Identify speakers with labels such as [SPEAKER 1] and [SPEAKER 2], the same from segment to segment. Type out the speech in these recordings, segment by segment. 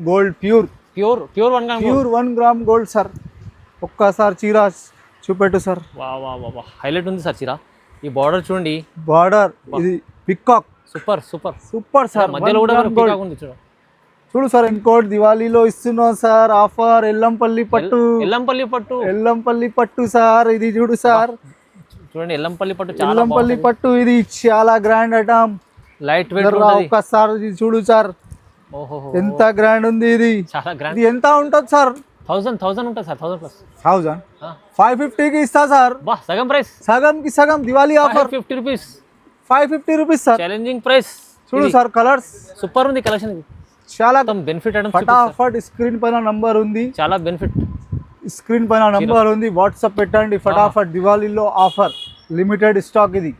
[SPEAKER 1] Gold pure
[SPEAKER 2] pure 1 gram
[SPEAKER 1] pure 1 gram gold sir. ఒక్కసారి చీర చూపెట్టు సార్.
[SPEAKER 2] వా వా వా హైలైట్ ఉంది సార్ చీర. ఈ బార్డర్ చూడండి,
[SPEAKER 1] బార్డర్ ఇది పికాక్. Super sir.
[SPEAKER 2] మధ్యలో కూడా పికాక్ ఉంది
[SPEAKER 1] చూడు సార్. ఇంకోటి దివాళీలో ఇస్తున్నాం సార్ ఆఫర్. ఎల్లంపల్లి పట్టు సార్. ఇది చూడు సార్,
[SPEAKER 2] చూడండి ఎల్లంపల్లి
[SPEAKER 1] పట్టు. ఇది చాలా గ్రాండ్ ఐటమ్,
[SPEAKER 2] లైట్ వెయిట్.
[SPEAKER 1] ఒక్కసారి ఇది చూడు సార్, ఎంత గ్రాండ్ ఉంది ఇది.
[SPEAKER 2] చాలా గ్రాండ్.
[SPEAKER 1] ఇది ఎంత ఉంటుంది సార్?
[SPEAKER 2] 1000 ఉంటుంది సార్. 1000 ప్లస్
[SPEAKER 1] 1000. 550 కి ఇస్తా సార్.
[SPEAKER 2] సగం ప్రైస్.
[SPEAKER 1] సగంకి సగం Diwali offer.
[SPEAKER 2] 550 rupees.
[SPEAKER 1] 550 rupees sir.
[SPEAKER 2] Challenging price.
[SPEAKER 1] చూడు సార్, కలర్స్
[SPEAKER 2] సూపర్ ఉంది. కలెక్షన్
[SPEAKER 1] చాలా
[SPEAKER 2] బెనిఫిట్.
[SPEAKER 1] ఫటాఫట్ స్క్రీన్ పైన నంబర్ ఉంది.
[SPEAKER 2] చాలా బెనిఫిట్.
[SPEAKER 1] స్క్రీన్ పైన నంబర్ ఉంది, వాట్సాప్ పెట్టండి ఫటాఫట్. దివాళీలో ఆఫర్, లిమిటెడ్ స్టాక్. ఇది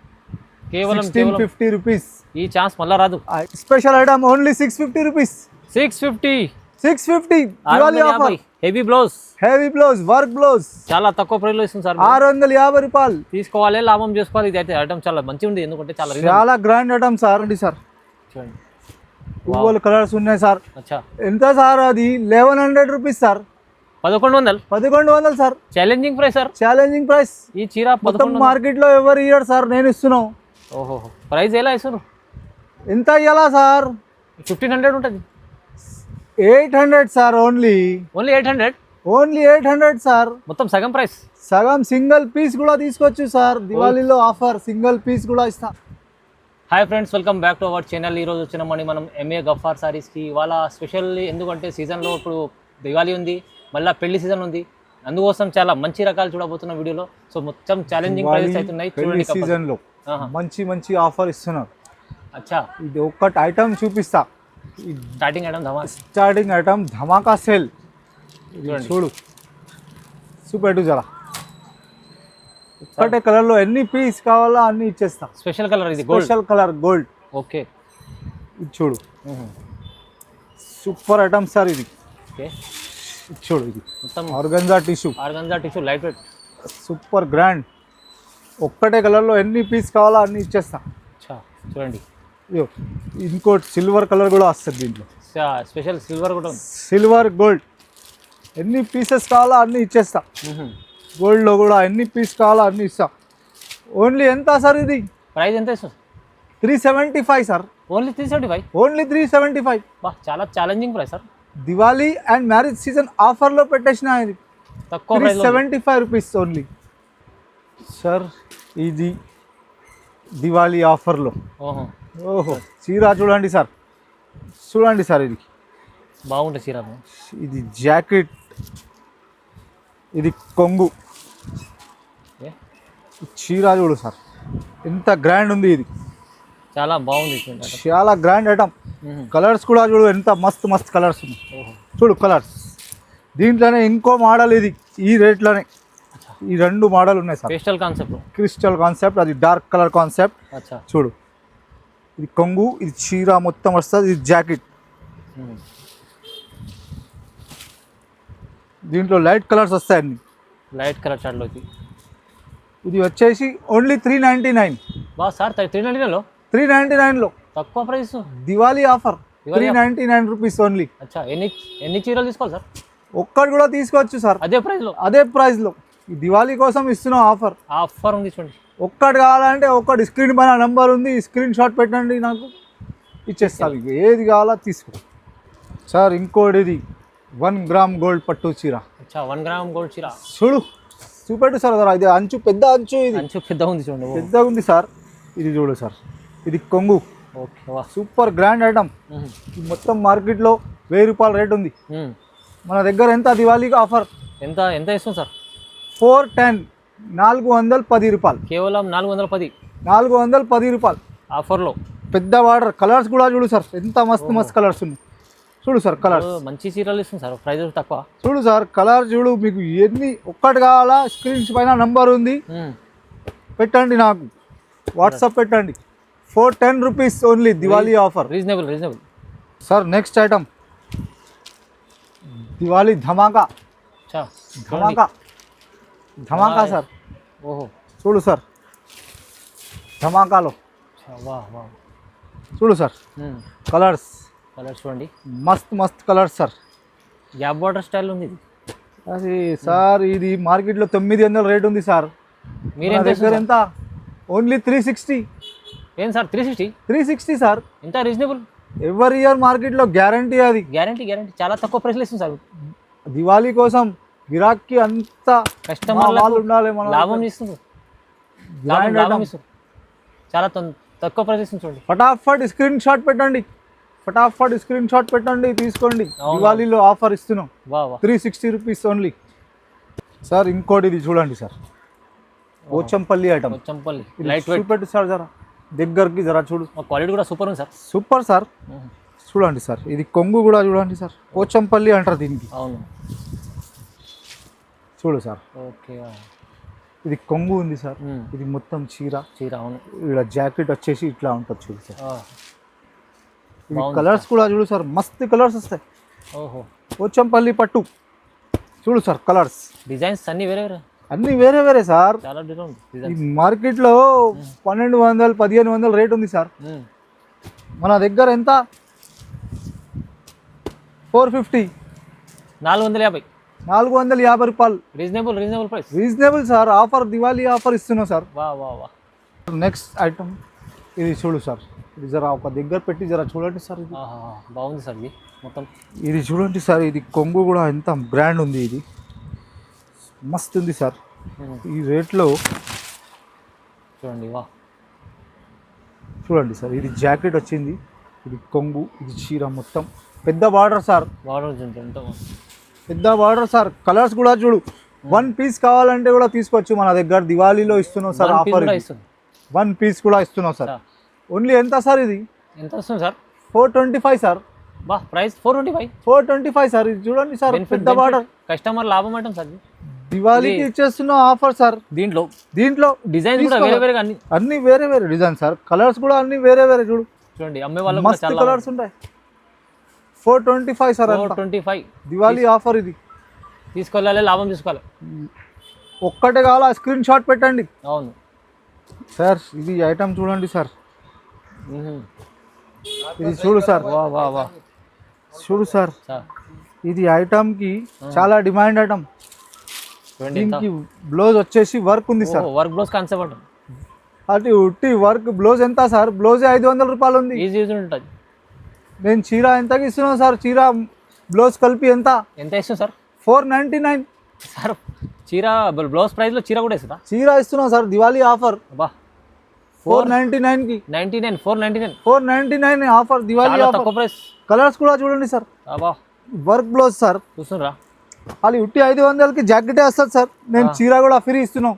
[SPEAKER 2] కేవలం
[SPEAKER 1] 1650 రూపీస్.
[SPEAKER 2] ఈ ఛాన్స్ మళ్ళా రాదు.
[SPEAKER 1] Special item only 650 rupees. 650 Diwali offer.
[SPEAKER 2] Heavy blouse
[SPEAKER 1] work blouse
[SPEAKER 2] చాలా తక్కువ ప్రైస్ లో ఇస్తుంది సార్.
[SPEAKER 1] 650 రూపాయలు.
[SPEAKER 2] తీసుకోవాలి, లాభం చేసుకోవాలి. ఇది అయితే ఐటమ్ చాలా మంచిగా ఉంది, ఎందుకంటే
[SPEAKER 1] చాలా గ్రాండ్ ఐటమ్ సార్. అండి సార్,
[SPEAKER 2] చూడండి
[SPEAKER 1] టూవల్ కలర్స్ ఉన్నాయి సార్.
[SPEAKER 2] అచ్చా,
[SPEAKER 1] ఎంత సార్? అది 1100 rupees sir.
[SPEAKER 2] 1100
[SPEAKER 1] sir.
[SPEAKER 2] Challenging price sir.
[SPEAKER 1] Challenging price.
[SPEAKER 2] ఈ చీర
[SPEAKER 1] మార్కెట్ లో ఎవరు ఇయ్యారు సార్, నేను ఇస్తున్నావు.
[SPEAKER 2] ఓహో, ప్రైస్ ఎలా ఇస్తున్నారు?
[SPEAKER 1] ఎంత ఇయ్యాలా సార్?
[SPEAKER 2] 1500 ఉంటుంది.
[SPEAKER 1] 800 సార్. Only 800 sir.
[SPEAKER 2] మొత్తం సగం ప్రైస్.
[SPEAKER 1] సగం సింగిల్ పీస్ కూడా తీసుకోవచ్చు సార్. దివాళీలో ఆఫర్, సింగిల్ పీస్ కూడా ఇస్తా.
[SPEAKER 2] Hi friends, welcome back to our channel. ఈరోజు వచ్చినామని మనం ఎంఏ గఫార్ సారీస్కి. ఇవాళ స్పెషల్, ఎందుకంటే సీజన్లో ఇప్పుడు దివాళీ ఉంది, మళ్ళీ పెళ్లి సీజన్ ఉంది. అందుకోసం చాలా మంచి రకాలు చూడబోతున్న వీడియోలో. సో మొత్తం ఛాలెంజింగ్ ప్రైజెస్ అవుతున్నాయి చూడండి.
[SPEAKER 1] సీజన్లో మంచి ఆఫర్ ఇస్తున్నారు.
[SPEAKER 2] అచ్చా,
[SPEAKER 1] ఇది ఒక్కటి ఐటమ్ చూపిస్తా.
[SPEAKER 2] స్టార్టింగ్
[SPEAKER 1] ఐటమ్ ధమాకా సేల్. చూడు, చూపెట్టు జరా. ఒక్కటే కలర్ లో ఎన్ని పీస్ కావాలో అన్ని ఇచ్చేస్తా.
[SPEAKER 2] స్పెషల్ కలర్ ఇది,
[SPEAKER 1] స్పెషల్ కలర్ గోల్డ్.
[SPEAKER 2] ఓకే,
[SPEAKER 1] ఇది చూడు, సూపర్ ఐటమ్ సార్. ఇది చూడు, ఇది మొత్తం organza tissue
[SPEAKER 2] light weight,
[SPEAKER 1] super grand. ఒక్కటే కలర్ లో ఎన్ని పీస్ కావాలో అన్ని ఇచ్చేస్తా.
[SPEAKER 2] చూడండి,
[SPEAKER 1] ఇంకోటి సిల్వర్ కలర్ కూడా వస్తుంది దీంట్లో.
[SPEAKER 2] స్పెషల్ సిల్వర్ కూడా,
[SPEAKER 1] సిల్వర్ గోల్డ్. ఎన్ని పీసెస్ కావాలో అన్ని ఇచ్చేస్తా. గోల్డ్ లో కూడా ఎన్ని పీస్ కావాలో అన్ని ఇస్తా. ఓన్లీ ఎంత సార్? ఇది
[SPEAKER 2] ప్రైస్ ఎంత ఇస్తారు?
[SPEAKER 1] 375 సార్.
[SPEAKER 2] ఓన్లీ 375.
[SPEAKER 1] ఓన్లీ 375.
[SPEAKER 2] చాలా challenging price sir.
[SPEAKER 1] Diwali and marriage season offer లో పెట్టేసిన ఇది.
[SPEAKER 2] తక్కువ
[SPEAKER 1] 375 రూపీస్ ఓన్లీ సార్. ఇది దివాళీ ఆఫర్లో. ఓహో, చీర చూడండి సార్. ఇది
[SPEAKER 2] బాగుంటుంది చీర.
[SPEAKER 1] ఇది జాకెట్, ఇది కొంగు. చీర చూడు సార్, ఎంత గ్రాండ్ ఉంది. ఇది
[SPEAKER 2] చాలా బాగుంది,
[SPEAKER 1] చాలా గ్రాండ్ ఐటమ్. కలర్స్ కూడా చూడు, ఎంత మస్తు కలర్స్ ఉన్నాయి. చూడు కలర్స్. దీంట్లోనే ఇంకో మోడల్, ఇది ఈ రేట్లోనే ఈ 2 మోడల్ ఉన్నాయి సార్. క్రిస్టల్ కాన్సెప్ట్, అది డార్క్ కలర్ కాన్సెప్ట్. చూడు, ఇది కొంగు, ఇది చీర మొత్తం వస్తుంది. ఇది జాకెట్. దీంట్లో లైట్ కలర్స్ వస్తాయి, అన్ని
[SPEAKER 2] లైట్ కలర్ చాట్లో.
[SPEAKER 1] ఇది వచ్చేసి ఓన్లీ 399.
[SPEAKER 2] సార్
[SPEAKER 1] 399లో
[SPEAKER 2] తక్కువ price.
[SPEAKER 1] Diwali offer 399 rupees only.
[SPEAKER 2] అచ్చా, ఎన్ని చీరలు తీసుకోవాలి సార్?
[SPEAKER 1] ఒక్కటి కూడా తీసుకోవచ్చు సార్, అదే ప్రైస్ లో. ఈ దివాళీ కోసం ఇస్తున్నాం ఆఫర్
[SPEAKER 2] ఉంది చూడండి.
[SPEAKER 1] ఒక్కటి కావాలంటే ఒక్కటి స్క్రీన్ పైన నంబర్ ఉంది, స్క్రీన్ షాట్ పెట్టండి, నాకు ఇచ్చేస్తాను. మీకు ఏది కావాలో తీసుకో సార్. ఇంకోటి, ఇది 1 గ్రామ్ గోల్డ్ పట్టు చీర.
[SPEAKER 2] 1 గ్రామ్ గోల్డ్ చీర.
[SPEAKER 1] చూపెట్టు సార్. ఇది అంచు, పెద్ద అంచు. ఇది
[SPEAKER 2] పెద్దగా ఉంది చూడండి,
[SPEAKER 1] పెద్దగా ఉంది సార్. ఇది చూడు సార్, ఇది కొంగు. Super grand item. మొత్తం మార్కెట్లో 1000 రూపాయల రేట్ ఉంది. మన దగ్గర ఎంత దివాళీకి ఆఫర్?
[SPEAKER 2] ఎంత ఇస్తుంది సార్?
[SPEAKER 1] 410, 410 రూపాయలు.
[SPEAKER 2] కేవలం
[SPEAKER 1] 410 రూపాయలు
[SPEAKER 2] ఆఫర్లో.
[SPEAKER 1] పెద్ద బార్డర్. కలర్స్ కూడా చూడు సార్, ఎంత మస్తు కలర్స్ ఉన్నాయి. చూడు సార్, కలర్స్
[SPEAKER 2] మంచి చీరలు ఇస్తుంది సార్, ప్రైస్ తక్కువ.
[SPEAKER 1] చూడు సార్, కలర్ చూడు. మీకు ఎన్ని ఒక్కటి కావాలా, స్క్రీన్స్ పైన నంబర్ ఉంది, పెట్టండి, నాకు వాట్సాప్ పెట్టండి. 410 rupees only, Diwali offer.
[SPEAKER 2] Reasonable
[SPEAKER 1] sir. Next item Diwali ధమాకా సార్.
[SPEAKER 2] ఓహో,
[SPEAKER 1] చూడు సార్, ధమాకాలో చూడు సార్, కలర్స్
[SPEAKER 2] కలర్ చూడండి,
[SPEAKER 1] మస్త్ మస్త్ colours sir.
[SPEAKER 2] Gap border style ఉంది ఇది.
[SPEAKER 1] అది సార్ ఇది మార్కెట్లో 900 రేట్ ఉంది సార్.
[SPEAKER 2] మీరు
[SPEAKER 1] మన దగ్గర ఎంత? ఓన్లీ 360.
[SPEAKER 2] ఏం సార్ 360?
[SPEAKER 1] 360 సార్.
[SPEAKER 2] ఎంత రీజనబుల్.
[SPEAKER 1] ఎవరి ఇయర్ మార్కెట్లో గ్యారంటీ అది.
[SPEAKER 2] గ్యారంటీ చాలా తక్కువ ప్రైస్లో ఇస్తుంది సార్.
[SPEAKER 1] దివాళీ కోసం గిరాక్కి అంత
[SPEAKER 2] కస్టమర్
[SPEAKER 1] వాళ్ళు ఉండాలి, మన
[SPEAKER 2] లాభం ఇస్తుంది. లాభం ఇస్తుంది, చాలా తక్కువ ప్రైస్ ఇస్తుంది చూడండి.
[SPEAKER 1] ఫటాఫట్ స్క్రీన్ షాట్ పెట్టండి, తీసుకోండి. దివాళీలో ఆఫర్ ఇస్తున్నాం. 360 రూపీస్ ఓన్లీ సార్. ఇంకోటి ఇది చూడండి sir, Pochampally item.
[SPEAKER 2] Pochampally light weight.
[SPEAKER 1] పెట్టు సార్, జరా దగ్గరికి జరా చూడు.
[SPEAKER 2] క్వాలిటీ కూడా సూపర్ ఉంది సార్.
[SPEAKER 1] Super sir. చూడండి సార్, ఇది కొంగు కూడా చూడండి సార్. పోచంపల్లి అంటారు దీనికి.
[SPEAKER 2] అవును,
[SPEAKER 1] చూడు సార్.
[SPEAKER 2] ఓకే,
[SPEAKER 1] ఇది కొంగు ఉంది సార్. ఇది మొత్తం చీర.
[SPEAKER 2] అవును.
[SPEAKER 1] ఇలా జాకెట్ వచ్చేసి ఇట్లా ఉంటుంది చూడు సార్. ఇది
[SPEAKER 2] బాగుంది
[SPEAKER 1] కలర్స్ కూడా చూడు సార్, మస్తు కలర్స్ వస్తాయి.
[SPEAKER 2] ఓహో,
[SPEAKER 1] పోచంపల్లి పట్టు చూడు సార్. కలర్స్
[SPEAKER 2] డిజైన్స్ అన్ని వేరే
[SPEAKER 1] వేరే సార్.
[SPEAKER 2] చాలా డిఫరెంట్
[SPEAKER 1] ఈ
[SPEAKER 2] డిజైన్స్.
[SPEAKER 1] మార్కెట్లో 1200 1500 రేట్ ఉంది సార్. మన దగ్గర ఎంత? 450.
[SPEAKER 2] 450.
[SPEAKER 1] 450 రూపాయలు.
[SPEAKER 2] Reasonable price.
[SPEAKER 1] Reasonable sir. Offer, Diwali offer ఇస్తున్నాం సార్.
[SPEAKER 2] వా.
[SPEAKER 1] నెక్స్ట్ ఐటమ్ ఇది చూడు సార్. ఇది జరా ఒక దగ్గర పెట్టి జరా చూడండి సార్. ఇది
[SPEAKER 2] బాగుంది సార్. ఇది మొత్తం
[SPEAKER 1] ఇది చూడండి సార్. ఇది కొంగు కూడా ఎంత బ్రాండ్ ఉంది. ఇది మస్తు ఉంది సార్. ఈ రేట్లో
[SPEAKER 2] చూడండి. వా,
[SPEAKER 1] చూడండి సార్. ఇది జాకెట్ వచ్చింది, ఇది కొంగు, ఇది చీర మొత్తం పెద్ద బార్డర్ సార్. పెద్ద బార్డర్ సార్. కలర్స్ కూడా చూడు. 1 పీస్ కావాలంటే కూడా తీసుకోవచ్చు. మన దగ్గర దివాళీలో ఇస్తున్నాం సార్ ఆఫర్. 1 పీస్ కూడా ఇస్తున్నాం సార్. ఓన్లీ ఎంత సార్? ఇది
[SPEAKER 2] ఎంత వస్తుంది సార్?
[SPEAKER 1] 425 సార్.
[SPEAKER 2] బా, ప్రైస్
[SPEAKER 1] 425 సార్. ఇది చూడండి సార్, పెద్ద బార్డర్.
[SPEAKER 2] కస్టమర్ లాభం అంటాం సార్.
[SPEAKER 1] దివాళీకి ఇచ్చేస్తున్న ఆఫర్ సార్. దీంట్లో
[SPEAKER 2] డిజైన్ కూడా వేరే
[SPEAKER 1] అన్ని వేరే డిజైన్ సార్. కలర్స్ కూడా అన్ని వేరే
[SPEAKER 2] చూడండి. అమ్మే వాళ్ళు
[SPEAKER 1] మస్తు కలర్స్ ఉంటాయి. 425 సార్.
[SPEAKER 2] 425
[SPEAKER 1] దివాళీ ఆఫర్. ఇది
[SPEAKER 2] తీసుకోవాలి, లాభం తీసుకోవాలి.
[SPEAKER 1] ఒక్కటే కావాలా? స్క్రీన్ షాట్ పెట్టండి.
[SPEAKER 2] అవును
[SPEAKER 1] సార్. ఇది ఐటమ్ చూడండి సార్. ఇది చూడు సార్.
[SPEAKER 2] వా.
[SPEAKER 1] చూడు సార్, ఇది ఐటమ్కి చాలా డిమాండ్ ఐటమ్. దీనికి బ్లౌజ్ వచ్చేసి వర్క్ ఉంది సార్.
[SPEAKER 2] వర్క్ బ్లౌజ్ కాన్సెప్ట్ అంటారు.
[SPEAKER 1] అది ఉట్టి వర్క్. బ్లౌజ్ ఎంత సార్? బ్లౌజ్ 500 రూపాయలు ఉంది.
[SPEAKER 2] ఈజీ ఉంటుంది.
[SPEAKER 1] నేను చీర ఎంతకి ఇస్తున్నాను సార్? చీర బ్లౌజ్ కలిపి ఎంత
[SPEAKER 2] ఇస్తుంది సార్?
[SPEAKER 1] 499
[SPEAKER 2] సార్. చీర బ్లౌజ్ ప్రైస్లో చీర కూడా ఇస్తుందా?
[SPEAKER 1] చీర ఇస్తున్నాం సార్. దివాళీ ఆఫర్.
[SPEAKER 2] బా,
[SPEAKER 1] 499కి 499 ఆఫర్. దివాళీ ఆఫర్.
[SPEAKER 2] తక్కువ ప్రైస్.
[SPEAKER 1] కలర్స్ కూడా చూడండి సార్. Work blouse sir.
[SPEAKER 2] చూస్తున్నారా?
[SPEAKER 1] అది ఉట్టి 500కి జాకెటే వస్తుంది సార్. నేను చీర కూడా ఫ్రీ ఇస్తున్నాం.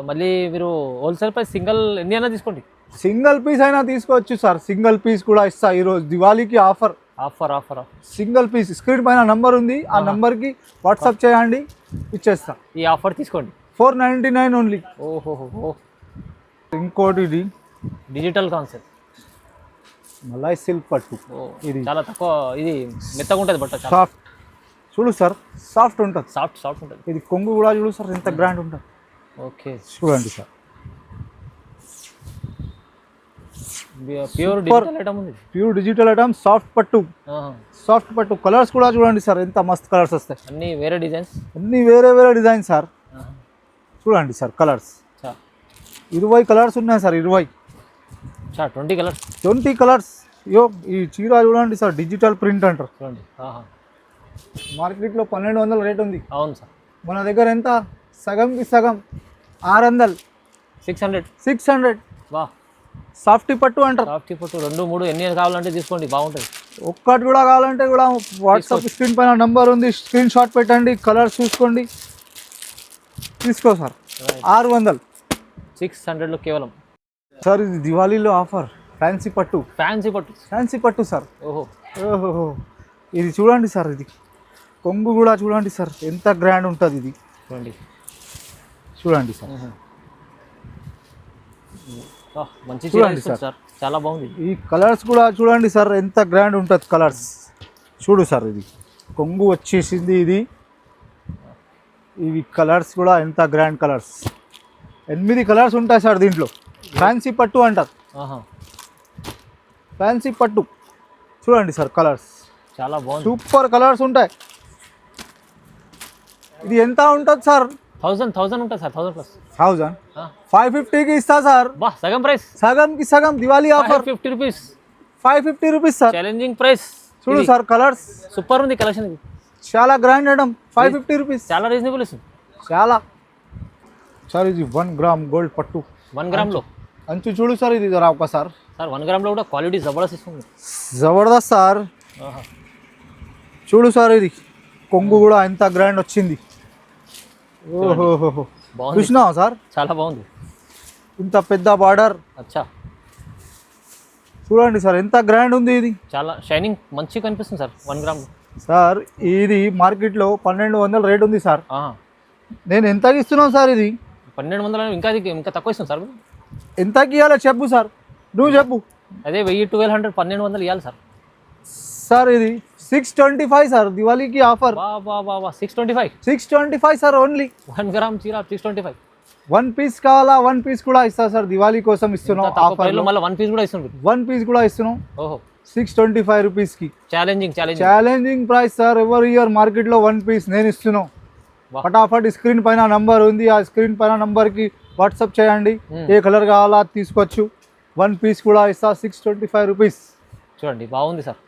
[SPEAKER 2] మళ్ళీ మీరు హోల్సేల్ ప్రైస్ సింగిల్ ఎన్ని అయినా తీసుకోండి.
[SPEAKER 1] సింగిల్ పీస్ అయినా తీసుకోవచ్చు సార్. సింగిల్ పీస్ కూడా ఇస్తా ఈరోజు దివాళీకి ఆఫర్. Single piece. స్క్రీన్ పైన నంబర్ ఉంది, ఆ నంబర్కి వాట్సాప్ చేయండి, ఇచ్చేస్తా.
[SPEAKER 2] ఈ ఆఫర్ తీసుకోండి.
[SPEAKER 1] 499 ఓన్లీ.
[SPEAKER 2] ఓహో.
[SPEAKER 1] ఇంకోటి ఇది
[SPEAKER 2] డిజిటల్ కాన్సెప్ట్
[SPEAKER 1] మలై సిల్క్ పట్టు.
[SPEAKER 2] ఇది చాలా తక్కువ. ఇది మెత్తగా ఉంటుంది బట్ట.
[SPEAKER 1] సాఫ్ట్. చూడు సార్, సాఫ్ట్ ఉంటుంది.
[SPEAKER 2] సాఫ్ట్ ఉంటుంది.
[SPEAKER 1] ఇది కొంగు కూడా చూడు సార్, ఎంత గ్రాండ్ ఉంటుంది.
[SPEAKER 2] ఓకే,
[SPEAKER 1] చూడండి sir. Pure digital item. Soft పట్టు. కలర్స్ కూడా చూడండి సార్, ఎంత మస్త్ కలర్స్ వస్తాయి.
[SPEAKER 2] అన్ని వేరే
[SPEAKER 1] డిజైన్ సార్. చూడండి సార్ కలర్స్. 20 కలర్స్ ఉన్నాయి సార్. 20 కలర్స్. ఈ చీర చూడండి సార్, డిజిటల్ ప్రింట్ అంటారు.
[SPEAKER 2] చూడండి,
[SPEAKER 1] మార్కెట్లో 1200 రేట్ ఉంది.
[SPEAKER 2] అవును సార్.
[SPEAKER 1] మన దగ్గర ఎంత? సగంకి సగం 600. 600.
[SPEAKER 2] వా,
[SPEAKER 1] సాఫ్ట్ పట్టు అంటారు.
[SPEAKER 2] సాఫ్ట్ పట్టు 2, 3 ఎన్ని కావాలంటే తీసుకోండి, బాగుంటుంది.
[SPEAKER 1] ఒక్కటి కూడా కావాలంటే కూడా వాట్సాప్ స్క్రీన్ పైన నంబర్ ఉంది, స్క్రీన్ షాట్ పెట్టండి, కలర్స్ చూసుకోండి, తీసుకో సార్. 600.
[SPEAKER 2] 600లో కేవలం.
[SPEAKER 1] సార్ ఇది దివాళీలో ఆఫర్. ఫ్యాన్సీ పట్టు సార్. ఓహో. ఇది చూడండి సార్, ఇది కొంగు కూడా చూడండి సార్, ఎంత గ్రాండ్ ఉంటుంది. ఇది చూడండి సార్.
[SPEAKER 2] మంచి చూడండి సార్, చాలా బాగుంది.
[SPEAKER 1] ఈ కలర్స్ కూడా చూడండి సార్, ఎంత గ్రాండ్ ఉంటుంది కలర్స్. చూడు సార్, ఇది కొంగు వచ్చేసింది. ఇవి కలర్స్ కూడా ఎంత గ్రాండ్ కలర్స్. 8 కలర్స్ ఉంటాయి సార్ దీంట్లో. ఫ్యాన్సీ పట్టు అంటారు. ఫ్యాన్సీ పట్టు చూడండి సార్ కలర్స్.
[SPEAKER 2] చాలా బాగుంది.
[SPEAKER 1] సూపర్ కలర్స్ ఉంటాయి. ఇది ఎంత ఉంటుంది సార్?
[SPEAKER 2] 1000 ఉంటుంది సార్. 1000 ప్లస్
[SPEAKER 1] 1000 550కి ఇస్తా సార్.
[SPEAKER 2] బా సగం ప్రైస్.
[SPEAKER 1] సగంకి సగం Diwali offer
[SPEAKER 2] 50 rupees.
[SPEAKER 1] 550 rupees sir.
[SPEAKER 2] Challenging price.
[SPEAKER 1] చూడు సార్ కలర్స్
[SPEAKER 2] సూపర్ ఉంది కలెక్షన్.
[SPEAKER 1] చాలా గ్రాండ్ ఐటమ్. 550 రూపీస్
[SPEAKER 2] చాలా రీజనబుల్ ఇస్తుంది.
[SPEAKER 1] చాలా సార్. ఇది 1 గ్రామ్ గోల్డ్ పట్టు.
[SPEAKER 2] 1 గ్రామ్లో
[SPEAKER 1] అంచు చూడు సార్. ఇది జరా ఒకసారి
[SPEAKER 2] సార్ 1 గ్రామ్లో కూడా క్వాలిటీ జబర్దస్త్ ఇస్తుంది.
[SPEAKER 1] జబర్దస్త్ సార్. చూడు సార్ ఇది కొంగు కూడా ఎంత గ్రాండ్ వచ్చింది. ఓహోహో
[SPEAKER 2] బాగుంది.
[SPEAKER 1] చూసినావా సార్?
[SPEAKER 2] చాలా బాగుంది.
[SPEAKER 1] ఇంత పెద్ద బార్డర్.
[SPEAKER 2] అచ్చా
[SPEAKER 1] చూడండి సార్ ఎంత గ్రాండ్ ఉంది ఇది.
[SPEAKER 2] చాలా షైనింగ్ మంచిగా కనిపిస్తుంది సార్ 1 గ్రామ్
[SPEAKER 1] సార్. ఇది మార్కెట్లో 1200 రేట్ ఉంది సార్. నేను ఎంతకి ఇస్తున్నాను సార్? ఇది
[SPEAKER 2] 1200 ఇంకా తక్కువ ఇస్తుంది సార్.
[SPEAKER 1] ఎంతకి ఇవ్వాలో చెప్పు సార్. నువ్వు చెప్పు.
[SPEAKER 2] అదే 1000 1200 1200 ఇవ్వాలి సార్.
[SPEAKER 1] సార్ ఇది 625 సార్. దివాళీకి ఆఫర్.
[SPEAKER 2] బా 625
[SPEAKER 1] సార్ ఓన్లీ.
[SPEAKER 2] 1 గ్రామ్ చీర 625.
[SPEAKER 1] 1 పీస్ కావాలా? 1 పీస్ కూడా ఇస్తా సార్. దివాళీ కోసం ఇస్తున్నాం ఆఫర్.
[SPEAKER 2] మళ్ళీ 1 పీస్ కూడా ఇస్తుంది.
[SPEAKER 1] 1 పీస్ కూడా ఇస్తున్నాం.
[SPEAKER 2] ఓహో
[SPEAKER 1] 625 రూపీస్కి.
[SPEAKER 2] Challenging
[SPEAKER 1] price sir. ఎవరి ఇయర్ మార్కెట్లో 1 పీస్ నేను ఇస్తున్నాం. ఫటాఫట్ స్క్రీన్ పైన నంబర్ ఉంది. ఆ స్క్రీన్ పైన నంబర్కి వాట్సాప్ చేయండి. ఏ కలర్ కావాలా తీసుకోవచ్చు. 1 పీస్ కూడా ఇస్తా. 625 రూపీస్.
[SPEAKER 2] చూడండి బాగుంది సార్.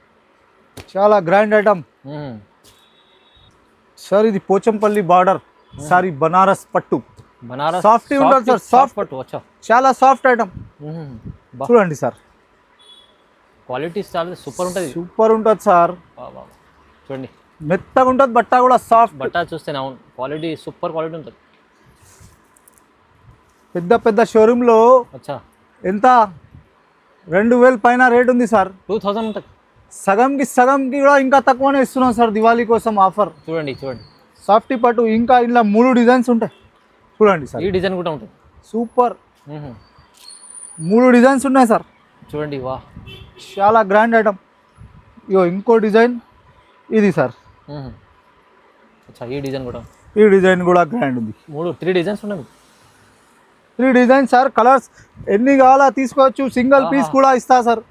[SPEAKER 1] చాలా గ్రాండ్ ఐటమ్ సార్. ఇది పోచంపల్లి బార్డర్ సారీ. బనారస్ పట్టు. సాఫ్ట్ ఉంటుంది సార్. సాఫ్ట్
[SPEAKER 2] పట్టు.
[SPEAKER 1] చాలా సాఫ్ట్ ఐటమ్. చూడండి సార్
[SPEAKER 2] క్వాలిటీ చాలా సూపర్ ఉంటుంది.
[SPEAKER 1] సూపర్ ఉంటుంది సార్.
[SPEAKER 2] చూడండి
[SPEAKER 1] మెత్తగా ఉంటుంది. బట్ట కూడా సాఫ్ట్.
[SPEAKER 2] బట్ట చూస్తేనే అవును క్వాలిటీ సూపర్ క్వాలిటీ ఉంటుంది.
[SPEAKER 1] పెద్ద షోరూంలో ఎంత 2000 పైన రేట్ ఉంది సార్.
[SPEAKER 2] 2000 ఉంటుంది.
[SPEAKER 1] సగంకి కూడా ఇంకా తక్కువనే ఇస్తున్నాం సార్ దివాళీ కోసం ఆఫర్.
[SPEAKER 2] చూడండి
[SPEAKER 1] సాఫ్టీ పట్టు. ఇంకా ఇలా 3 డిజైన్స్ ఉంటాయి. చూడండి సార్.
[SPEAKER 2] ఈ డిజైన్ కూడా ఉంటుంది.
[SPEAKER 1] సూపర్. 3 డిజైన్స్ ఉన్నాయి సార్.
[SPEAKER 2] చూడండి వా
[SPEAKER 1] చాలా గ్రాండ్ ఐటమ్. ఇగో ఇంకో డిజైన్ ఇది సార్. ఈ డిజైన్ కూడా గ్రాండ్ ఉంది.
[SPEAKER 2] 3 డిజైన్స్ ఉన్నాయి.
[SPEAKER 1] 3 డిజైన్స్ సార్. కలర్స్ ఎన్ని కావాలా తీసుకోవచ్చు. సింగిల్ పీస్ కూడా ఇస్తా సార్.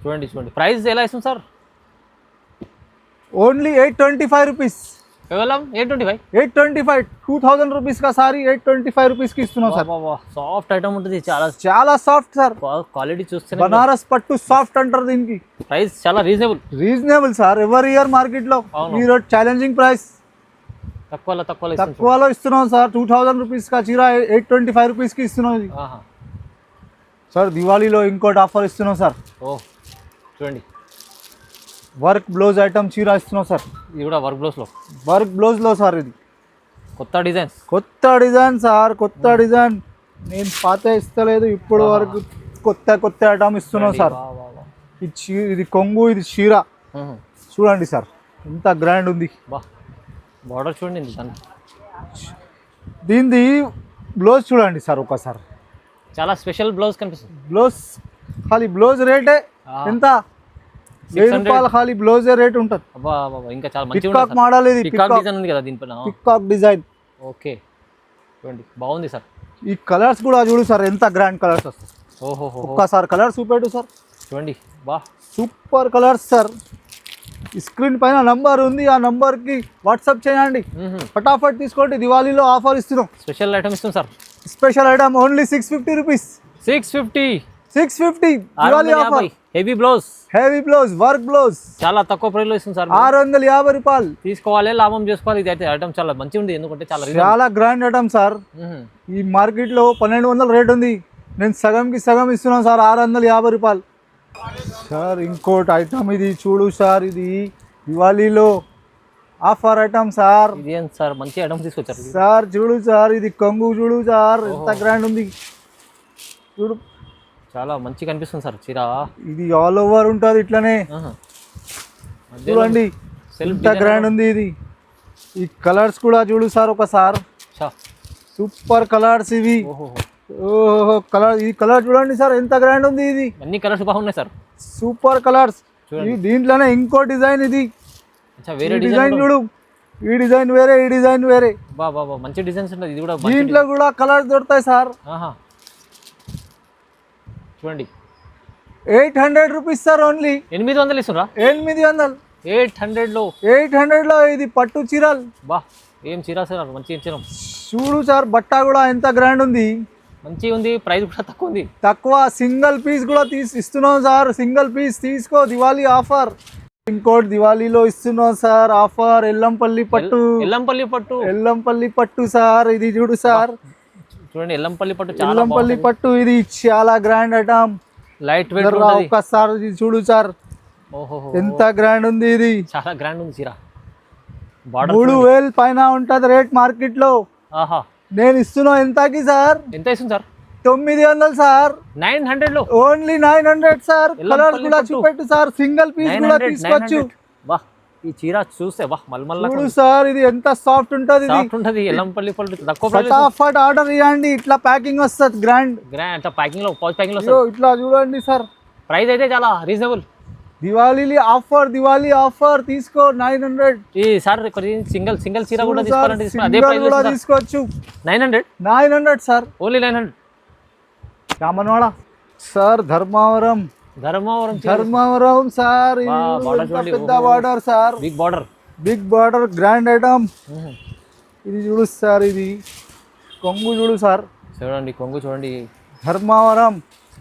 [SPEAKER 2] చూడండి ప్రైస్ ఎలా ఇస్తుంది సార్?
[SPEAKER 1] Only 825 rupees.
[SPEAKER 2] కేవలం
[SPEAKER 1] 825 2000 రూపీస్ కా సారీ 825 రూపీస్కి ఇస్తున్నాం సార్.
[SPEAKER 2] సాఫ్ట్ ఐటమ్ ఉంటుంది.
[SPEAKER 1] చాలా సాఫ్ట్ సార్.
[SPEAKER 2] క్వాలిటీ చూస్తే
[SPEAKER 1] బనారస్ పట్టు సాఫ్ట్ అంటారు దీనికి.
[SPEAKER 2] ప్రైస్ చాలా
[SPEAKER 1] రీజనబుల్ సార్. ఎవరి ఇయర్ మార్కెట్లో మీరు ఛాలెంజింగ్ ప్రైస్ తక్కువలో ఇస్తున్నాం సార్. 2000 రూపీస్ కా చీర 825 రూపీస్కి ఇస్తున్నాం ఇది సార్. దివాళీలో ఇంకోటి ఆఫర్ ఇస్తున్నాం సార్.
[SPEAKER 2] చూడండి
[SPEAKER 1] వర్క్ బ్లౌజ్ ఐటమ్ చీర ఇస్తున్నాం సార్.
[SPEAKER 2] ఇది కూడా వర్క్
[SPEAKER 1] బ్లౌజ్లో సార్. ఇది కొత్త డిజైన్ సార్. కొత్త డిజైన్. నేను పాత ఇస్తలేదు ఇప్పుడు వరకు. కొత్త ఐటమ్ ఇస్తున్నాం సార్. ఇది కొంగు ఇది చీర. చూడండి సార్ ఎంత గ్రాండ్ ఉంది.
[SPEAKER 2] బార్డర్ చూడండి.
[SPEAKER 1] దీనిది బ్లౌజ్ చూడండి సార్ ఒకసారి. చాలా
[SPEAKER 2] స్పెషల్ బ్లౌజ్ కనిపిస్తుంది.
[SPEAKER 1] బ్లౌజ్ రేటే ఎంత? 1000 రూపాయలు ఖాళీ బ్లౌజే రేట్ ఉంటుంది.
[SPEAKER 2] ఇంకా చాలా
[SPEAKER 1] పికాక్ మోడల్. ఇది
[SPEAKER 2] పికాక్ డిజైన్ ఉంది కదా దీనిపైన.
[SPEAKER 1] Peacock design.
[SPEAKER 2] ఓకే చూడండి బాగుంది సార్.
[SPEAKER 1] ఈ కలర్స్ కూడా చూడు సార్ ఎంత గ్రాండ్ కలర్స్ వస్తాయి. ఒక్కసారి కలర్ చూపెట్టు సార్.
[SPEAKER 2] చూడండి
[SPEAKER 1] సూపర్ కలర్స్ సార్. స్క్రీన్ పైన నంబర్ ఉంది. ఆ నంబర్కి వాట్సాప్ చేయండి. ఫటాఫట్ తీసుకోండి. దివాళీలో ఆఫర్ ఇస్తున్నాం.
[SPEAKER 2] స్పెషల్ ఐటమ్ ఇస్తున్నాం sir.
[SPEAKER 1] Special item only 650 rupees. 650 Diwali offer.
[SPEAKER 2] Heavy blouse
[SPEAKER 1] work blouse
[SPEAKER 2] చాలా తక్కువ ప్రైస్ లో ఇస్తుంది సార్.
[SPEAKER 1] 650 రూపాయలు.
[SPEAKER 2] తీసుకోవాలి లాభం చేసుకోవాలి. ఇది అయితే ఐటమ్ చాలా మంచిగా ఉంది. ఎందుకంటే
[SPEAKER 1] చాలా గ్రాండ్ ఐటమ్ సార్. ఈ మార్కెట్లో 1200 రేట్ ఉంది. నేను సగంకి సగం ఇస్తున్నాను సార్. 650 రూపాయలు సార్. ఇంకోటి ఐటమ్ ఇది చూడు సార్. ఇది దివాళీలో ఆఫర్ ఐటమ్ సార్.
[SPEAKER 2] ఇదేం సార్ మంచి ఐటమ్ తీసుకొచ్చారు
[SPEAKER 1] సార్. చూడు సార్ ఇది కొంగు చూడు సార్ ఎంత గ్రాండ్ ఉంది. చూడు
[SPEAKER 2] చాలా మంచి కనిపిస్తుంది సార్ చీర.
[SPEAKER 1] ఇది ఆల్ ఓవర్ ఉంటుంది ఇట్లనే. చూడండి ఎంత గ్రాండ్ ఉంది ఇది. ఈ కలర్స్ కూడా చూడు సార్ ఒకసారి. సూపర్ కలర్స్ ఇవి. ఓహో కలర్. ఈ కలర్ చూడండి సార్ ఎంత గ్రాండ్ ఉంది. ఇది
[SPEAKER 2] అన్ని కలర్స్ బాగున్నాయి సార్.
[SPEAKER 1] Super colours. దీంట్లోనే ఇంకో డిజైన్. ఇది డిజైన్ చూడు. ఈ డిజైన్ వేరే ఈ డిజైన్ వేరే.
[SPEAKER 2] మంచి డిజైన్స్ ఉంటుంది. ఇది కూడా
[SPEAKER 1] దీంట్లో కూడా కలర్స్ దొరుకుతాయి సార్.
[SPEAKER 2] చూడండి
[SPEAKER 1] 800 రూపీస్ సార్. ఓన్లీ
[SPEAKER 2] 800 ఇస్తున్నా.
[SPEAKER 1] 800
[SPEAKER 2] 800లో
[SPEAKER 1] 800లో ఇది పట్టు చీరలు.
[SPEAKER 2] బా ఏం చీర సార్, మంచి చీర,
[SPEAKER 1] చూడు సార్ బట్ట కూడా ఎంత గ్రాండ్ ఉంది,
[SPEAKER 2] మంచిగా ఉంది. ప్రైస్ కూడా తక్కువ ఉంది.
[SPEAKER 1] తక్కువ. సింగిల్ పీస్ కూడా ఇస్తున్నాం సార్. సింగిల్ పీస్ తీసుకో, దివాళీ ఆఫర్. ఇంకోటి దివాళీలో ఇస్తున్నాం సార్ ఆఫర్. ఎల్లంపల్లి పట్టు, ఎల్లంపల్లి పట్టు సార్. ఇది చూడు సార్,
[SPEAKER 2] చూడండి ఎల్లంపల్లి పట్టు, చాలా
[SPEAKER 1] ఎల్లంపల్లి పట్టు. ఇది చాలా గ్రాండ్ ఐటమ్,
[SPEAKER 2] లైట్ వెయిట్.
[SPEAKER 1] ఒక్కసారి ఇది చూడు సార్,
[SPEAKER 2] ఓహో
[SPEAKER 1] ఎంత గ్రాండ్ ఉంది. ఇది
[SPEAKER 2] చాలా గ్రాండ్ ఉంది చీర.
[SPEAKER 1] 3000 పైన ఉంటది రేట్ మార్కెట్ లో.
[SPEAKER 2] ఆహా,
[SPEAKER 1] నేను ఇస్తున్నా ఎంతకి సార్?
[SPEAKER 2] ఎంత ఇస్తుంది సార్?
[SPEAKER 1] 900 సార్.
[SPEAKER 2] 900లో
[SPEAKER 1] ఓన్లీ 900 సార్. కలర్ కూడా చూపెట్టు సార్, సింగిల్ పీస్ కూడా తీసుకోవచ్చు.
[SPEAKER 2] వా ఈ చీర చూస్తే వా మల్మల్
[SPEAKER 1] చూడు సార్, ఇది ఎంత సాఫ్ట్ ఉంటది.
[SPEAKER 2] సాఫ్ట్ ఉంటది. ఎల్లంపల్లి పట్టు తక్కువ ప్రైస్.
[SPEAKER 1] ఫటాఫట్ ఆర్డర్ ఇవ్వండి, ఇట్లా ప్యాకింగ్ వస్తుంది. గ్రాండ్
[SPEAKER 2] అట్లా ప్యాకింగ్ లో, పౌచ్ ప్యాకింగ్ లో వస్తుంది.
[SPEAKER 1] ఇట్లా చూడండి సార్.
[SPEAKER 2] ప్రైస్ అయితే చాలా రీజనబుల్.
[SPEAKER 1] దివాళీ ఆఫర్ తీసుకో 900.
[SPEAKER 2] ఈ సార్ సింగిల్ చీర కూడా తీసుకోవాలంటే అదే ప్రైస్ లో
[SPEAKER 1] తీసుకోవచ్చు.
[SPEAKER 2] 900
[SPEAKER 1] sir,
[SPEAKER 2] only 900.
[SPEAKER 1] Ramanwada sir, Dharmavaram sir. పెద్ద border sir, big border grand item. ఇది చూడు సార్, ఇది కొంగు చూడు సార్.
[SPEAKER 2] చూడండి కొంగు చూడండి.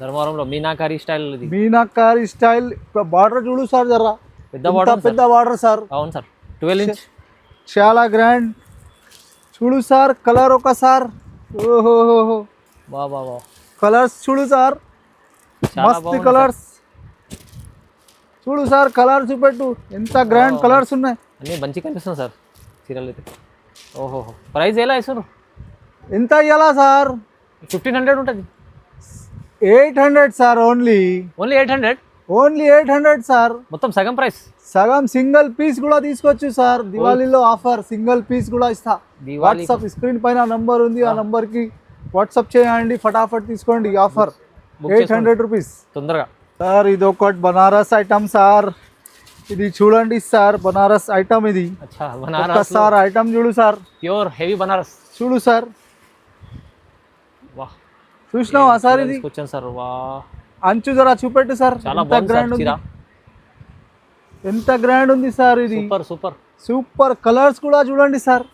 [SPEAKER 2] ధర్మవరంలో మీనాకారి స్టైల్. ఇది
[SPEAKER 1] మీనాకారి స్టైల్. బార్డర్ చూడు సార్, జరా పెద్ద బార్డర్ సార్.
[SPEAKER 2] అవును సార్, 12 ఇంచ్.
[SPEAKER 1] చాలా గ్రాండ్. చూడు సార్ కలర్ ఒకసారి. ఓహో
[SPEAKER 2] బా
[SPEAKER 1] కలర్స్ చూడు సార్, మస్త్ కలర్స్. చూడు సార్ కలర్ చూపెట్టు, ఎంత గ్రాండ్ కలర్స్ ఉన్నాయి.
[SPEAKER 2] అన్నీ మంచి కనిపిస్తుంది సార్ చీరలు అయితే. ఓహో, ప్రైస్ ఎలా ఇస్తారు?
[SPEAKER 1] ఎంత ఇవ్వాలా సార్?
[SPEAKER 2] 1500 ఉంటుంది.
[SPEAKER 1] 800 సార్. Only 800 sir.
[SPEAKER 2] మొత్తం సగం ప్రైస్.
[SPEAKER 1] సగం. సింగిల్ పీస్ కూడా తీసుకోవచ్చు సార్. దివాళీలో ఆఫర్, సింగిల్ పీస్ కూడా ఇస్తా. వాట్సాప్ స్క్రీన్ పైన నంబర్ ఉంది, ఆ నంబర్ కి వాట్సాప్ చేయండి, ఫటాఫట్ తీసుకోండి. Offer 800 rupees.
[SPEAKER 2] తొందరగా
[SPEAKER 1] సార్. ఇది ఒకటి బనారస్ ఐటమ్ సార్. ఇది చూడండి సార్, బనారస్ ఐటమ్. ఇది సార్ ఐటమ్ చూడు సార్,
[SPEAKER 2] ప్యూర్ హెవీ బనారస్.
[SPEAKER 1] చూడు సార్, చూసినావా సార్? ఇది
[SPEAKER 2] సార్
[SPEAKER 1] అంచు జరా చూపెట్టు సార్, ఎంత గ్రాండ్ ఉంది, ఎంత గ్రాండ్ ఉంది సార్. ఇది సూపర్ కలర్స్ కూడా చూడండి సార్,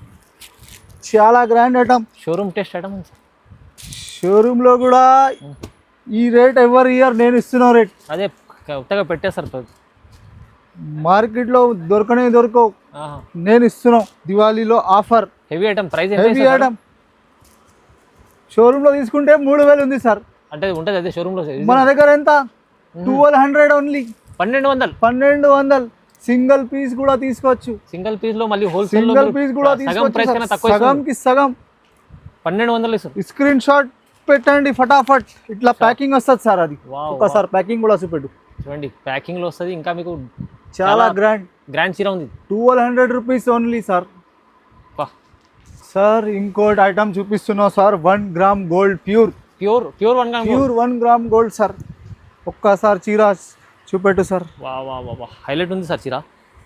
[SPEAKER 1] చాలా grand item.
[SPEAKER 2] Showroom test item.
[SPEAKER 1] Showroom లో కూడా ఈ రేట్ ఎవరి ఇయర్ నేను ఇస్తున్న రేట్.
[SPEAKER 2] అదే కొత్తగా పెట్టేస్తారు,
[SPEAKER 1] మార్కెట్ లో దొరకవు, నేను ఇస్తున్నాం దివాళీలో offer.
[SPEAKER 2] Heavy item. Price
[SPEAKER 1] heavy item. Showroom లో తీసుకుంటే 3000 ఉంది సార్.
[SPEAKER 2] అంటే ఉంటుంది అదే షోరూమ్ లో.
[SPEAKER 1] మన దగ్గర ఎంత? 1200 ఓన్లీ. 1200. సింగిల్ పీస్ కూడా తీసుకోవచ్చు.
[SPEAKER 2] సింగిల్ పీస్ లో మళ్ళీ హోల్సేల్
[SPEAKER 1] సింగిల్ పీస్ కూడా తీసుకోవచ్చు. సగంకి సగం
[SPEAKER 2] 1200 ఇస్తారు.
[SPEAKER 1] స్క్రీన్ షాట్ పెట్టండి ఫటాఫట్, ఇట్లా ప్యాకింగ్ వస్తుంది సార్. అది ఒకసారి ప్యాకింగ్ కూడా చూపెట్టు.
[SPEAKER 2] చూడండి ప్యాకింగ్ లో వస్తుంది. ఇంకా మీకు
[SPEAKER 1] చాలా గ్రాండ్
[SPEAKER 2] చీర ఉంది.
[SPEAKER 1] 1200 రూపీస్ ఓన్లీ సార్. సార్ ఇంకోటి ఐటమ్ చూపిస్తున్నాం sir, 1 gram gold. Pure 1 gram gold sir. ఒక్కసారి చీర చూపెట్టు సార్.
[SPEAKER 2] హైలైట్ ఉంది సార్ చీర.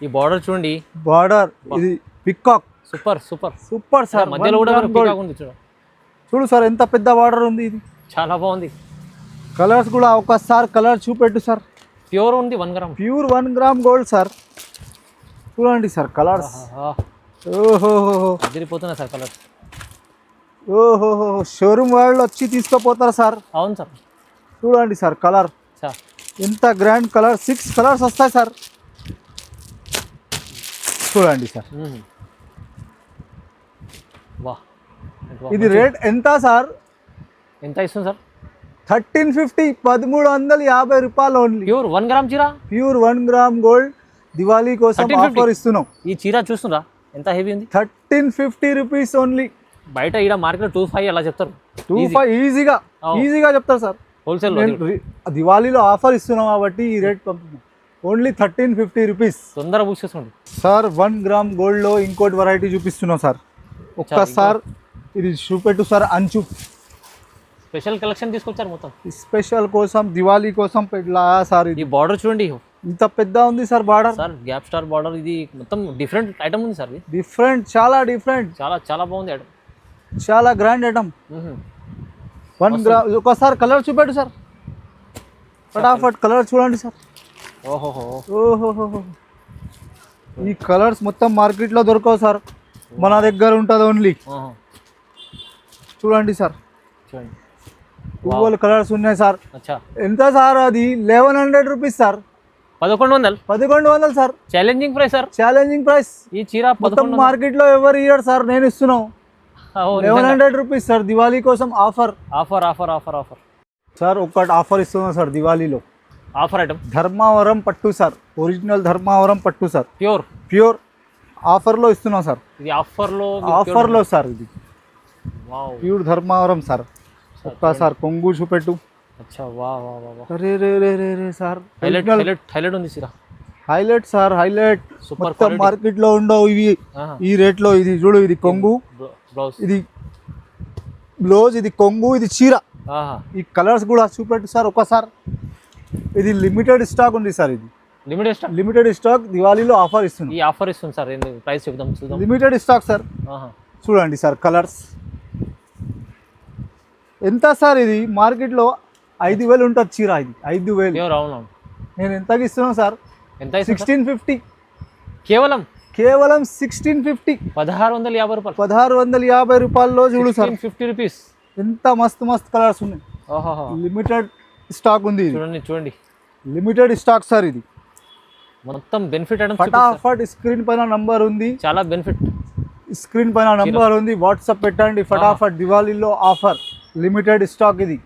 [SPEAKER 2] ఈ బార్డర్ చూడండి,
[SPEAKER 1] బార్డర్ ఇది పికాక్. Super sir.
[SPEAKER 2] మధ్యలో కూడా పికాక్ ఉంది
[SPEAKER 1] చూడు సార్, ఎంత పెద్ద బార్డర్ ఉంది. ఇది
[SPEAKER 2] చాలా బాగుంది.
[SPEAKER 1] కలర్స్ కూడా ఒకసారి కలర్ చూపెట్టు సార్.
[SPEAKER 2] ప్యూర్ ఉంది 1 gram.
[SPEAKER 1] Pure 1 gram gold sir. చూడండి సార్ కలర్స్. ఓహో
[SPEAKER 2] అదిరిపోతున్నాయి సార్ కలర్స్.
[SPEAKER 1] ఓహో షోరూమ్ వాళ్ళు వచ్చి తీసుకుపోతారు సార్.
[SPEAKER 2] అవును సార్.
[SPEAKER 1] చూడండి సార్ కలర్, ఎంత గ్రాండ్ కలర్. 6 కలర్స్ వస్తాయి సార్. చూడండి సార్. ఇది రేట్ ఎంత సార్?
[SPEAKER 2] ఎంత ఇస్తుంది సార్?
[SPEAKER 1] 1350. 1350 రూపాయలు ఓన్లీ.
[SPEAKER 2] ప్యూర్ 1 గ్రామ్ చీర.
[SPEAKER 1] Pure 1 gram gold. దివాళీ కోసం ఆఫర్ ఇస్తున్నాం.
[SPEAKER 2] ఈ చీర చూస్తున్నా ఎంత హెవీ ఉంది.
[SPEAKER 1] 1350 రూపీస్ ఓన్లీ.
[SPEAKER 2] బయట ఇక్కడ మార్కెట్ 25 అలా చెప్తారు.
[SPEAKER 1] 25 ఈజీగా చెప్తారు సార్.
[SPEAKER 2] హోల్సేల్
[SPEAKER 1] దివాళీలో ఆఫర్ ఇస్తున్నాం కాబట్టి ఈ రేట్ పంపుతున్నాం. Only 1350 rupees.
[SPEAKER 2] తొందరగా బుక్ చేసుకోండి
[SPEAKER 1] సార్. 1 గ్రామ్ గోల్డ్ లో ఇంకోటి వెరైటీ చూపిస్తున్నాం సార్. ఒక్కసారి ఇది చూపెట్టు సార్. అంచు
[SPEAKER 2] స్పెషల్ కలెక్షన్ తీసుకొచ్చారు మొత్తం.
[SPEAKER 1] స్పెషల్ కోసం, దివాళీ కోసం పెట్టలా సార్.
[SPEAKER 2] ఈ బార్డర్ చూడండి,
[SPEAKER 1] ఇంత పెద్ద ఉంది sir border.
[SPEAKER 2] Sir gap star border. ఇది మొత్తం డిఫరెంట్ ఐటమ్ ఉంది సార్.
[SPEAKER 1] డిఫరెంట్, చాలా డిఫరెంట్,
[SPEAKER 2] చాలా బాగుంది ఐటమ్.
[SPEAKER 1] చాలా గ్రాండ్ ఐటమ్. 1 గ్రామ్. ఒకసారి కలర్ చూపెట్టు సార్, ఫటాఫట్ కలర్ చూడండి సార్.
[SPEAKER 2] ఓహో
[SPEAKER 1] ఈ కలర్స్ మొత్తం మార్కెట్లో దొరకవు సార్, మన దగ్గర ఉంటుంది ఓన్లీ. చూడండి సార్,
[SPEAKER 2] చూడండి
[SPEAKER 1] 12 కలర్స్ ఉన్నాయి సార్.
[SPEAKER 2] అచ్చా
[SPEAKER 1] ఎంత సార్ అది? 1100 rupees sir.
[SPEAKER 2] 1100.
[SPEAKER 1] 1100 sir.
[SPEAKER 2] Challenging price sir.
[SPEAKER 1] Challenging price.
[SPEAKER 2] ఈ చీర
[SPEAKER 1] మొత్తం మార్కెట్లో ఎవరు ఇయర్ సార్, నేను ఇస్తున్నాం 1100 రూపీస్ సార్. దివాళీ కోసం offer.
[SPEAKER 2] Offer offer offer offer
[SPEAKER 1] sir ఒకటి ఆఫర్ ఇస్తున్నాం సార్ దివాళీలో.
[SPEAKER 2] ఆఫర్ ఐటమ్
[SPEAKER 1] ధర్మావరం పట్టు సార్, ఒరిజినల్ ధర్మావరం పట్టు సార్,
[SPEAKER 2] ప్యూర్
[SPEAKER 1] ప్యూర్ ఆఫర్లో ఇస్తున్నాం సార్.
[SPEAKER 2] ఇది ఆఫర్లో
[SPEAKER 1] ఆఫర్లో సార్, ఇది
[SPEAKER 2] వావ్
[SPEAKER 1] ప్యూర్ ధర్మావరం సార్. ఒక్కసారి కొంగు చూపెట్టు.
[SPEAKER 2] అచ్చా వా వా వా వా
[SPEAKER 1] అరే రే రే రే రే సార్,
[SPEAKER 2] హైలైట్ హైలైట్ హైలైట్ ఉంది చీర.
[SPEAKER 1] Highlight sir, highlight.
[SPEAKER 2] Super
[SPEAKER 1] మొత్తం
[SPEAKER 2] quality.
[SPEAKER 1] మార్కెట్లో ఉండవు ఇవి ఈ రేట్లో. ఇది చూడు, ఇది కొంగు,
[SPEAKER 2] బ్లౌజ్,
[SPEAKER 1] ఇది బ్లౌజ్, ఇది కొంగు, ఇది చీర. ఈ కలర్స్ కూడా చూపెట్టు సార్ ఒకసారి. ఇది లిమిటెడ్ స్టాక్ ఉంది సార్. ఇది లిమిటెడ్ స్టాక్ దివాళీలో ఆఫర్ ఇస్తుంది.
[SPEAKER 2] ఈ ఆఫర్ ఇస్తుంది సార్. ప్రైస్ చెప్దాం చూద్దాం.
[SPEAKER 1] Limited stock sir. చూడండి సార్ కలర్స్ ఎంత సార్. ఇది మార్కెట్లో 5000 ఉంటుంది చీర. ఇది 5000.
[SPEAKER 2] అవునవును.
[SPEAKER 1] నేను ఎంతకి ఇస్తున్నాను సార్?
[SPEAKER 2] ఎంత?
[SPEAKER 1] 1650.
[SPEAKER 2] కేవలం
[SPEAKER 1] కేవలం 1650.
[SPEAKER 2] 1650 రూపాయలు.
[SPEAKER 1] 1650 రూపాయల్లో చూడు సార్.
[SPEAKER 2] 50 రూపీస్.
[SPEAKER 1] ఎంత మస్తు మస్తు కలర్స్ ఉన్నాయి. లిమిటెడ్ స్టాక్ ఉంది ఇది.
[SPEAKER 2] చూడండి చూడండి,
[SPEAKER 1] లిమిటెడ్ స్టాక్ సార్. ఇది
[SPEAKER 2] మొత్తం బెనిఫిట్ ఐటమ్స్.
[SPEAKER 1] ఫటాఫట్ స్క్రీన్ పైన నంబర్ ఉంది.
[SPEAKER 2] చాలా బెనిఫిట్.
[SPEAKER 1] స్క్రీన్ పైన నంబర్ ఉంది, వాట్సాప్ పెట్టండి. ఫటాఫట్ దివాళీలో ఆఫర్, లిమిటెడ్ స్టాక్. ఇది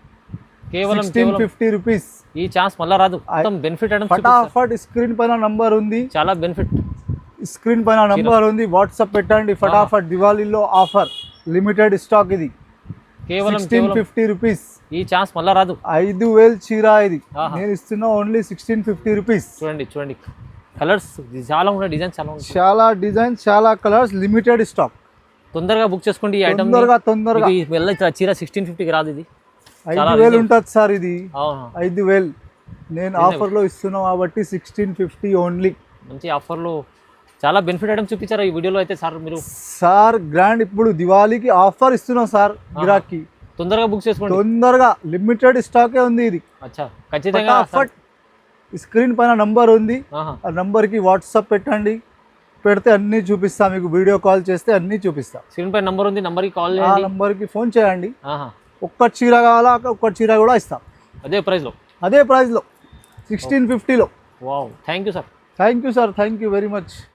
[SPEAKER 2] కేవలం
[SPEAKER 1] 1650 రూపీస్.
[SPEAKER 2] ఈ ఛాన్స్ మళ్ళా రాదు. మొత్తం బెనిఫిట్ ఐటమ్స్.
[SPEAKER 1] ఫటాఫట్ స్క్రీన్ పైన నంబర్ ఉంది.
[SPEAKER 2] చాలా బెనిఫిట్.
[SPEAKER 1] స్క్రీన్ పైన నంబర్ ఉంది, వాట్సాప్ పెట్టండి. ఫటాఫట్ దివాళీలో ఆఫర్, లిమిటెడ్ స్టాక్. ఇది
[SPEAKER 2] కేవలం
[SPEAKER 1] 1650 రూపీస్.
[SPEAKER 2] ఈ ఛాన్స్ మళ్ళా రాదు.
[SPEAKER 1] 5000 చీర ఇది. నేను ఇస్తున్నా ఓన్లీ 1650 రూపీస్.
[SPEAKER 2] చూడండి చూడండి, కలర్స్ చాలా ఉన్నాయి, డిజైన్స్ చాలా ఉన్నాయి.
[SPEAKER 1] చాలా డిజైన్, చాలా కలర్స్, లిమిటెడ్ స్టాక్.
[SPEAKER 2] తొందరగా బుక్ చేసుకోండి ఈ ఐటమ్.
[SPEAKER 1] తొందరగా
[SPEAKER 2] చీర 1650కి రాదు. ఇది
[SPEAKER 1] 5000 ఉంటుంది సార్. ఇది
[SPEAKER 2] అవును
[SPEAKER 1] 5000. నేను ఆఫర్లో ఇస్తున్నా కాబట్టి 1650 ఓన్లీ.
[SPEAKER 2] మంచి ఆఫర్లో చాలా బెనిఫిట్ ఐటమ్స్ చూపించారు ఈ వీడియోలో అయితే సార్. మీరు
[SPEAKER 1] సార్ గ్రాండ్ ఇప్పుడు దివాళీకి ఆఫర్ ఇస్తున్నాం సార్ గిరాకీ.
[SPEAKER 2] తొందరగా బుక్ చేసుకోండి.
[SPEAKER 1] తొందరగా, లిమిటెడ్ స్టాకే ఉంది ఇది.
[SPEAKER 2] అచ్చా ఖచ్చితంగా.
[SPEAKER 1] స్క్రీన్ పైన నంబర్ ఉంది, ఆ నంబర్కి వాట్సాప్ పెట్టండి. పెడితే అన్నీ చూపిస్తా మీకు. వీడియో కాల్ చేస్తే అన్నీ చూపిస్తా.
[SPEAKER 2] స్క్రీన్ పైన నంబర్ ఉంది, నంబర్కి కాల్
[SPEAKER 1] ఆ
[SPEAKER 2] చేయండి.
[SPEAKER 1] నంబర్కి ఫోన్ చేయండి. ఒక్క చీర కావాలా, ఒక్క చీర కూడా ఇస్తాం
[SPEAKER 2] అదే ప్రైస్లో.
[SPEAKER 1] 1650లో.
[SPEAKER 2] Wow, thank you sir.
[SPEAKER 1] Thank you sir, thank you very much.